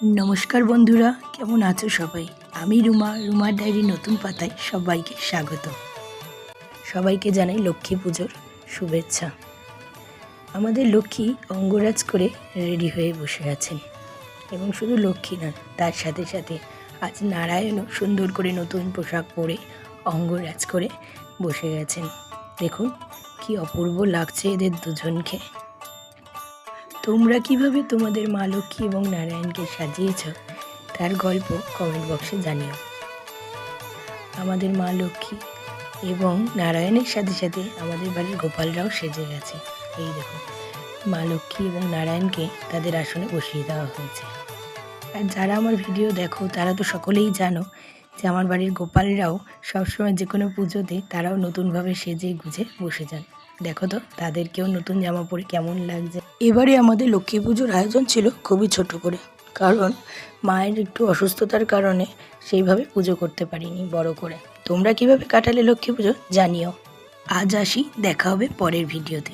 নমস্কার বন্ধুরা, কেমন আছো সবাই? আমি রুমার ডায়েরি নতুন পাতায় সবাইকে স্বাগত। সবাইকে জানাই লক্ষ্মী পুজোর শুভেচ্ছা। আমাদের লক্ষ্মী অঙ্গরাজ করে রেডি হয়ে বসে আছেন, এবং শুধু লক্ষ্মী নন, তার সাথে সাথে আজ নারায়ণও সুন্দর করে নতুন পোশাক পরে অঙ্গরাজ করে বসে গেছেন। দেখুন কি অপূর্ব লাগছে এদের দুজনকে। তোমরা কিভাবে তোমাদের মা লক্ষ্মী এবং নারায়ণকে সাজিয়েছ তার গল্প কমেন্ট বক্সে জানিও। আমাদের মা লক্ষ্মী এবং নারায়ণের সাথে সাথে আমাদের বাড়ির গোপালরাও সেজে গেছে। এই দেখো, মা লক্ষ্মী এবং নারায়ণকে তাদের আসনে বসিয়ে দেওয়া হয়েছে। আর যারা আমার ভিডিও দেখো তারা তো সকলেই জানো যে আমার বাড়ির গোপালরাও সবসময় যে কোনো পুজোতে তারাও নতুনভাবে সেজে গুজে বসে যান। দেখো তো তাদেরকেও নতুন জামা পরে কেমন লাগছে। এবারে আমাদের লক্ষ্মী পুজোর আয়োজন ছিল খুবই ছোট করে, কারণ মায়ের একটু অসুস্থতার কারণে সেইভাবে পুজো করতে পারিনি বড় করে। তোমরা কিভাবে কাটালে লক্ষ্মী পুজো জানিও। আজ আসি, দেখা হবে পরের ভিডিওতে।